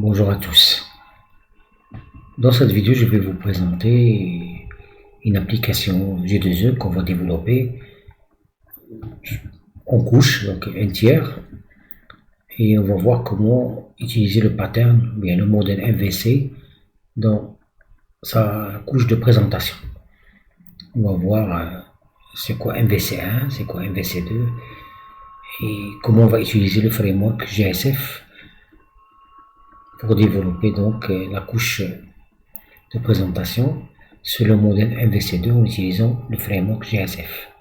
Bonjour à tous. Dans cette vidéo, je vais vous présenter une application G2E qu'on va développer en couche, donc un tiers, et on va voir comment utiliser le pattern, bien le modèle MVC dans sa couche de présentation. On va voir c'est quoi MVC1, c'est quoi MVC2 et comment on va utiliser le framework GSF pour développer donc la couche de présentation sur le modèle MVC2 en utilisant le framework GSF.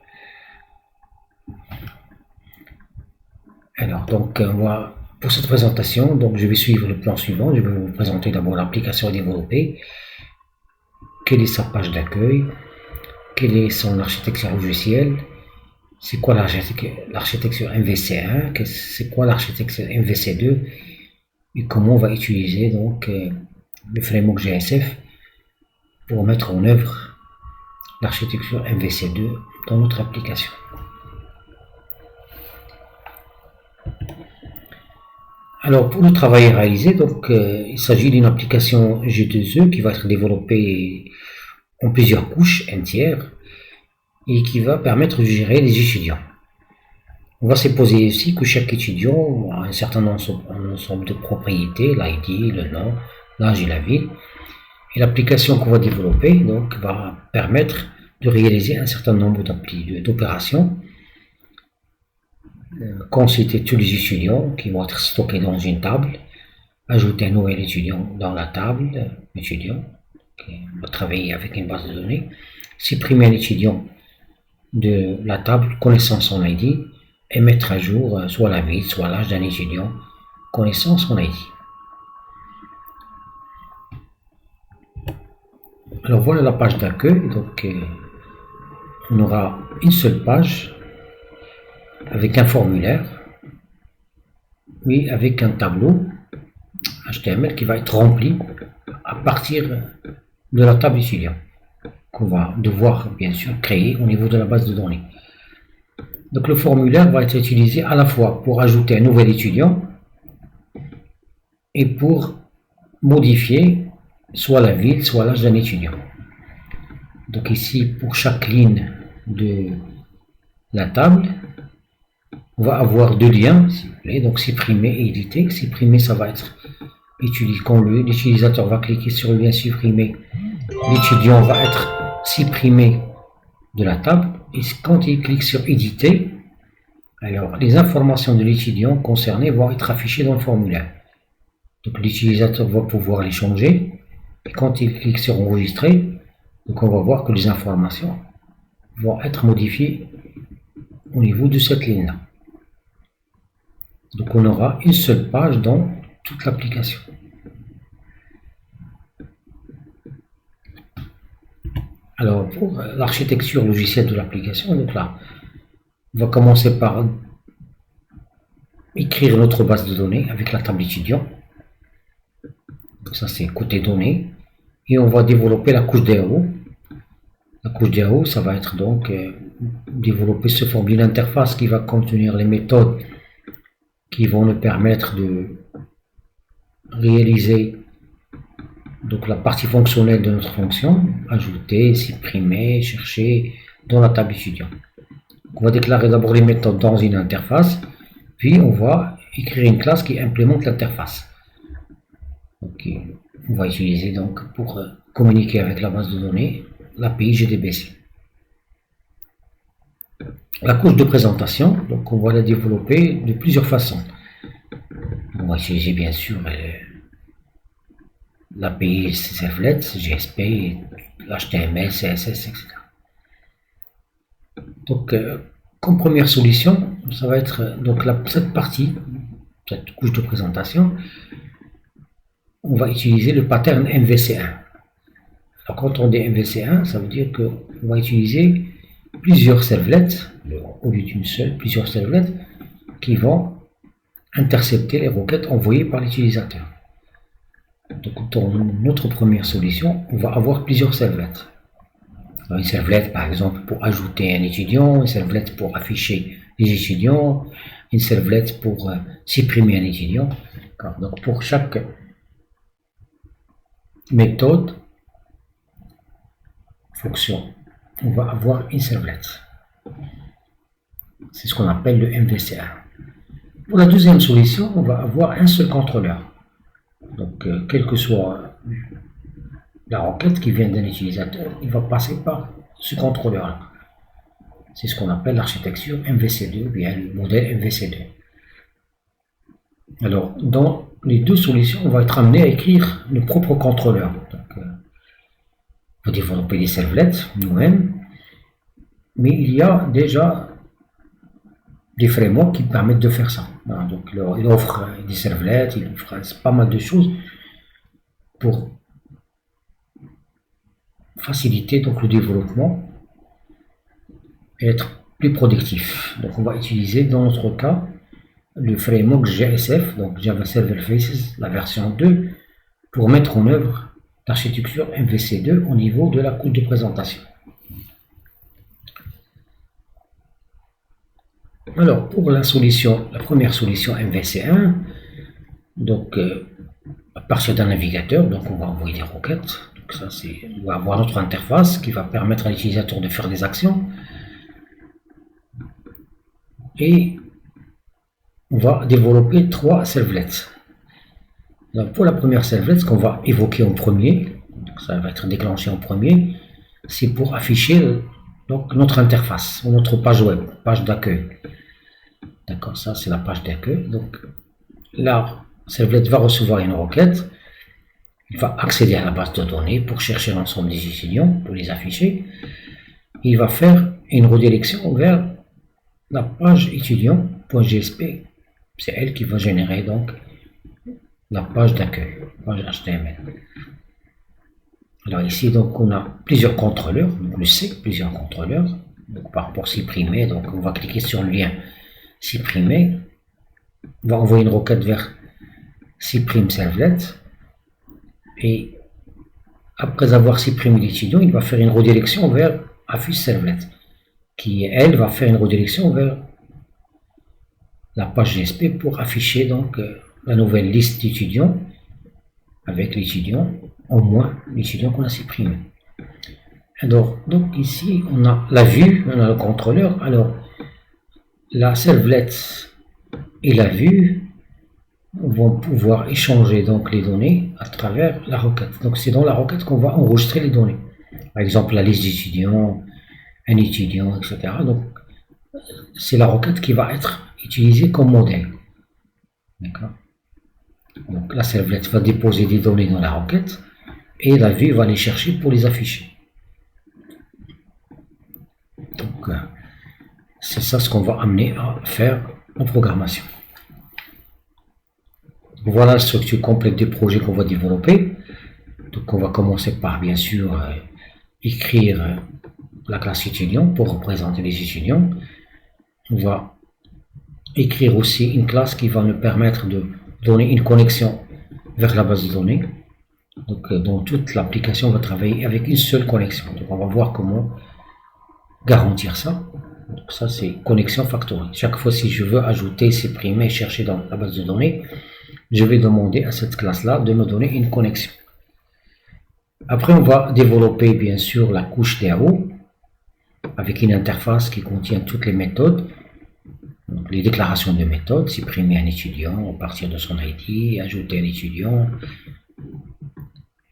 Alors donc pour cette présentation, donc je vais suivre le plan suivant. Je vais vous présenter d'abord l'application à développer, quelle est sa page d'accueil, quelle est son architecture logicielle, c'est quoi l'architecture MVC1, c'est quoi l'architecture MVC2 et comment on va utiliser donc le framework GSF pour mettre en œuvre l'architecture MVC2 dans notre application. Alors pour le travail réalisé, donc il s'agit d'une application G2E qui va être développée en plusieurs couches entières et qui va permettre de gérer les étudiants. On va supposer aussi que chaque étudiant a un certain ensemble de propriétés, l'ID, le nom, l'âge et la ville. Et l'application qu'on va développer donc, va permettre de réaliser un certain nombre d'opérations, consulter tous les étudiants qui vont être stockés dans une table, ajouter un nouvel étudiant dans la table étudiant, qui va travailler avec une base de données, supprimer un étudiant de la table connaissant son ID et mettre à jour soit la ville, soit l'âge d'un étudiant connaissant son ID. Alors voilà la page d'accueil. Donc on aura une seule page avec un formulaire, oui, avec un tableau HTML qui va être rempli à partir de la table étudiant qu'on va devoir bien sûr créer au niveau de la base de données. Donc le formulaire va être utilisé à la fois pour ajouter un nouvel étudiant et pour modifier soit la ville, soit l'âge d'un étudiant. Donc ici, pour chaque ligne de la table, on va avoir deux liens, s'il vous plaît, donc supprimer et éditer. Supprimer, ça va être utilisé quand l'utilisateur va cliquer sur le lien supprimer, l'étudiant va être supprimé de la table, et quand il clique sur éditer, alors les informations de l'étudiant concerné vont être affichées dans le formulaire. Donc l'utilisateur va pouvoir les changer, et quand il clique sur enregistrer, donc on va voir que les informations vont être modifiées au niveau de cette ligne-là. Donc on aura une seule page dans toute l'application. Alors pour l'architecture logicielle de l'application, donc là, on va commencer par écrire notre base de données avec la table étudiant. Donc ça c'est côté données. Et on va développer la couche DAO. La couche DAO, ça va être donc développer ce forme d'une interface qui va contenir les méthodes qui vont nous permettre de réaliser donc la partie fonctionnelle de notre fonction, ajouter, supprimer, chercher dans la table étudiant. Donc on va déclarer d'abord les méthodes dans une interface, puis on va écrire une classe qui implémente l'interface. On va utiliser donc pour communiquer avec la base de données l'API GDBC. La couche de présentation, donc on va la développer de plusieurs façons. On va utiliser bien sûr l'API Servlet, GSP, l'HTML, CSS, etc. Donc comme première solution, ça va être donc cette partie, cette couche de présentation, on va utiliser le pattern MVC1. Alors quand on dit MVC1, ça veut dire qu'on va utiliser plusieurs servlets, au lieu d'une seule, plusieurs servlets qui vont intercepter les requêtes envoyées par l'utilisateur. Donc dans notre première solution, on va avoir plusieurs servlets. Alors, une servlet par exemple pour ajouter un étudiant, une servlet pour afficher les étudiants, une servlet pour supprimer un étudiant. Donc pour chaque méthode, fonction. On va avoir une servlet. C'est ce qu'on appelle le MVC1. Pour la deuxième solution, on va avoir un seul contrôleur. Donc, quelle que soit la requête qui vient d'un utilisateur, il va passer par ce contrôleur-là. C'est ce qu'on appelle l'architecture MVC2 ou bien le modèle MVC2. Alors, dans les deux solutions, on va être amené à écrire nos propres contrôleurs. Donc, pour développer des servlets nous-mêmes, mais il y a déjà des frameworks qui permettent de faire ça. Voilà, donc, il offre des servlets, il offre pas mal de choses pour faciliter donc le développement et être plus productif. Donc, on va utiliser dans notre cas le framework JSF, donc Java Server Faces, la version 2, pour mettre en œuvre l'architecture MVC2 au niveau de la couche de présentation. Alors, pour la première solution MVC1, donc à partir d'un navigateur, donc on va envoyer des requêtes. Donc ça, on va avoir notre interface qui va permettre à l'utilisateur de faire des actions. Et on va développer 3 servlets. Donc pour la première servlet, ce qu'on va évoquer en premier, donc ça va être déclenché en premier, c'est pour afficher donc notre interface, ou notre page web, page d'accueil. D'accord, ça c'est la page d'accueil. Donc la servlet va recevoir une requête, il va accéder à la base de données pour chercher l'ensemble des étudiants, pour les afficher. Il va faire une redirection vers la page étudiant.jsp. C'est elle qui va générer donc la page d'accueil, page HTML. Alors ici, donc, on a plusieurs contrôleurs, donc le C, plusieurs contrôleurs. Donc par rapport à supprimer, donc on va cliquer sur le lien supprimer. On va envoyer une requête vers supprime servlet. Et après avoir supprimé l'étudiant, il va faire une redirection vers affiche servlet, qui elle va faire une redirection vers la page JSP pour afficher donc la nouvelle liste d'étudiants avec l'étudiant, au moins l'étudiant qu'on a supprimé. Alors, donc ici, on a la vue, on a le contrôleur. Alors, la servlet et la vue vont pouvoir échanger donc les données à travers la requête. Donc, c'est dans la requête qu'on va enregistrer les données. Par exemple, la liste d'étudiants, un étudiant, etc. Donc, c'est la requête qui va être utilisée comme modèle. D'accord. Donc, la servlet va déposer des données dans la requête et la vue va les chercher pour les afficher. Donc, c'est ça ce qu'on va amener à faire en programmation. Voilà la structure complète du projet qu'on va développer. Donc, on va commencer par, bien sûr, écrire la classe étudiant pour représenter les étudiants. On va écrire aussi une classe qui va nous permettre de donner une connexion vers la base de données. Donc, dans toute l'application, on va travailler avec une seule connexion. Donc, on va voir comment garantir ça. Donc, ça, c'est connexion factory. Chaque fois, si je veux ajouter, supprimer, chercher dans la base de données, je vais demander à cette classe-là de me donner une connexion. Après, on va développer, bien sûr, la couche DAO avec une interface qui contient toutes les méthodes. Donc, les déclarations de méthodes, supprimer un étudiant à partir de son ID, ajouter un étudiant.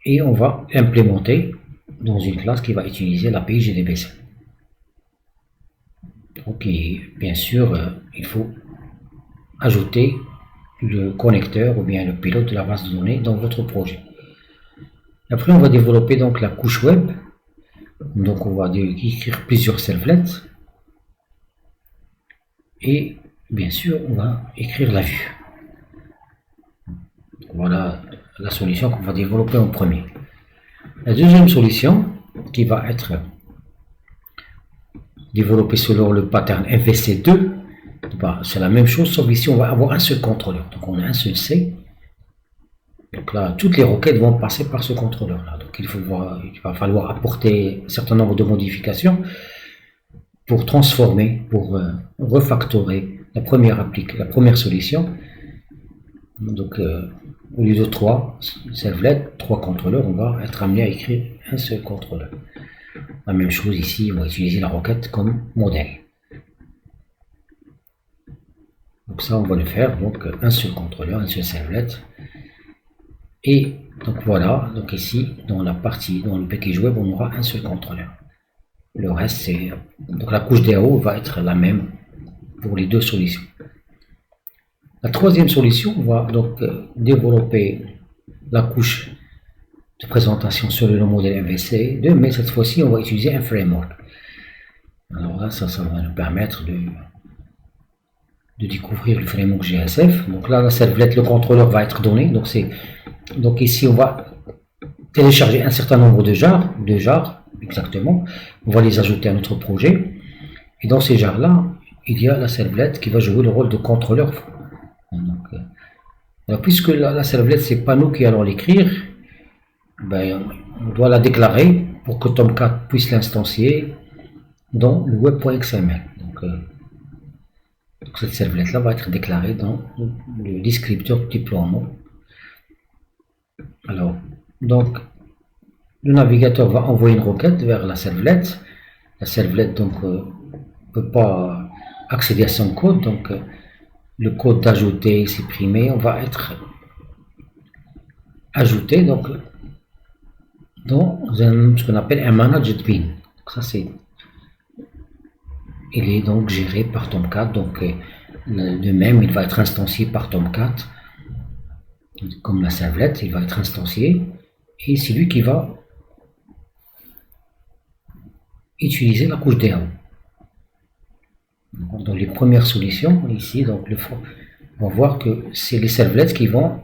Et on va implémenter dans une classe qui va utiliser l'API JDBC. Ok, bien sûr, il faut ajouter le connecteur ou bien le pilote de la base de données dans votre projet. Après, on va développer donc la couche web. Donc, on va écrire plusieurs servlets. Et bien sûr, on va écrire la vue. Voilà la solution qu'on va développer en premier. La deuxième solution, qui va être développée selon le pattern MVC2, c'est la même chose, sauf ici on va avoir un seul contrôleur. Donc on a un seul C. Donc là, toutes les requêtes vont passer par ce contrôleur-là. Donc il va falloir apporter un certain nombre de modifications pour transformer, pour refactorer la première solution. Donc au lieu de 3 servlets, 3 contrôleurs, on va être amené à écrire un seul contrôleur. La même chose ici, on va utiliser la requête comme modèle. Donc ça, on va le faire, donc un seul contrôleur, un seul servlet. Et donc voilà, donc ici, dans la partie, dans le package web, on aura un seul contrôleur. Le reste, c'est... Donc la couche DAO va être la même pour les deux solutions. La troisième solution, on va donc développer la couche de présentation sur le modèle MVC2, mais cette fois-ci, on va utiliser un framework. Alors là, ça va nous permettre de découvrir le framework GSF. Donc là, la servlet, le contrôleur va être donné. Donc ici, on va télécharger un certain nombre de jars, exactement. On va les ajouter à notre projet. Et dans ces jars-là, il y a la servlet qui va jouer le rôle de contrôleur. Donc, alors puisque la servlet, c'est pas nous qui allons l'écrire, ben, on doit la déclarer pour que Tomcat puisse l'instancier dans le web.xml. Donc cette servlet là va être déclarée dans le descripteur déploiement. Alors, donc, le navigateur va envoyer une requête vers la servlet. La servlet donc ne peut pas accéder à son code, donc le code d'ajouter, supprimer, on va être ajouté donc dans ce qu'on appelle un managed bin. Ça c'est, il est donc géré par Tomcat, donc de même il va être instancié par Tomcat, comme la servlet, il va être instancié et c'est lui qui va utiliser la couche DAO. Dans les premières solutions ici, donc on va voir que c'est les servlets qui vont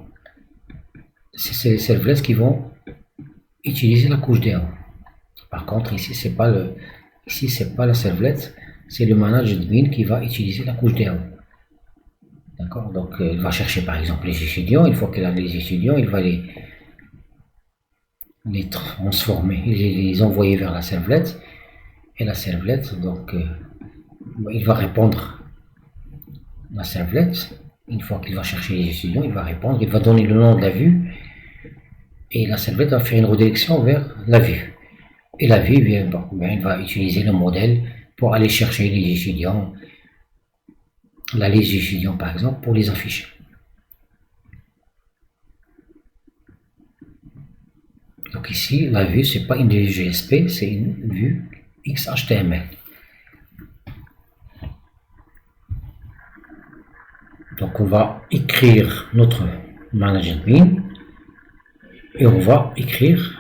utiliser la couche DAO. Par contre ici c'est pas la servlet, c'est le managed bin qui va utiliser la couche DAO. D'accord, donc il va chercher par exemple les étudiants. Une fois qu'il a les étudiants, il va les transformer, les envoyer vers la servlet, et la servlet donc il va répondre. La servlet, une fois qu'il va chercher les étudiants, il va répondre, il va donner le nom de la vue, et la servlet va faire une redirection vers la vue. Et la vue, il va utiliser le modèle pour aller chercher les étudiants, la liste d'étudiants par exemple, pour les afficher. Donc ici, la vue, c'est pas une vue GSP, c'est une vue XHTML. Donc on va écrire notre managed bin et on va écrire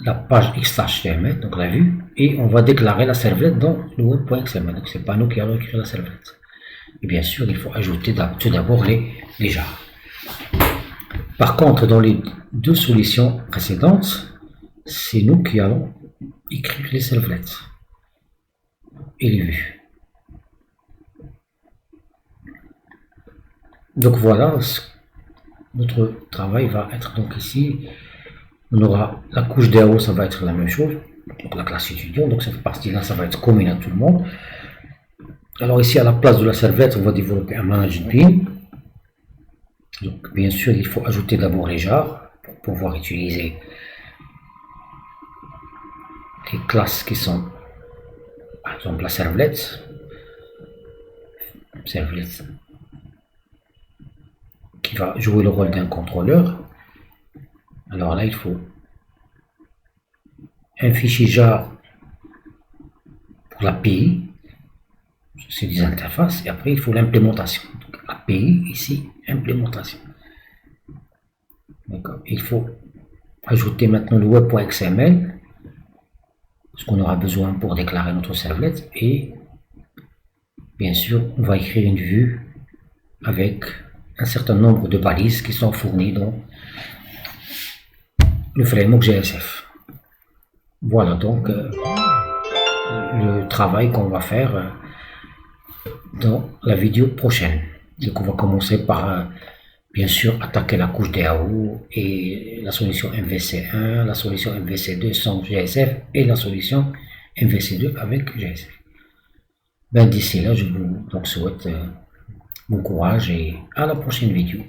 la page XHTML, donc la vue, et on va déclarer la servlet dans le web.xml. Donc c'est pas nous qui allons écrire la servlet. Et bien sûr, il faut ajouter tout d'abord les jars. Par contre, dans les deux solutions précédentes, c'est nous qui allons écrire les servlets et les vues. Donc voilà, notre travail va être donc ici. On aura la couche DAO, ça va être la même chose. Donc la classe étudiant, donc cette partie-là, ça va être commune à tout le monde. Alors ici, à la place de la servlet, on va développer un managed bin. Donc bien sûr, il faut ajouter d'abord les jars pour pouvoir utiliser les classes qui sont, par exemple, la servlet qui va jouer le rôle d'un contrôleur. Alors là, il faut un fichier jar pour l'API, c'est des interfaces, et après il faut l'implémentation. Donc API ici, implémentation. D'accord. Il faut ajouter maintenant le web.xml, ce qu'on aura besoin pour déclarer notre servlet, et bien sûr, on va écrire une vue avec un certain nombre de balises qui sont fournies dans le framework GSF. Voilà donc le travail qu'on va faire dans la vidéo prochaine. Donc on va commencer par bien sûr attaquer la couche DAO et la solution MVC1, la solution MVC2 sans GSF et la solution MVC2 avec GSF. D'ici là, je vous donc souhaite bon courage et à la prochaine vidéo.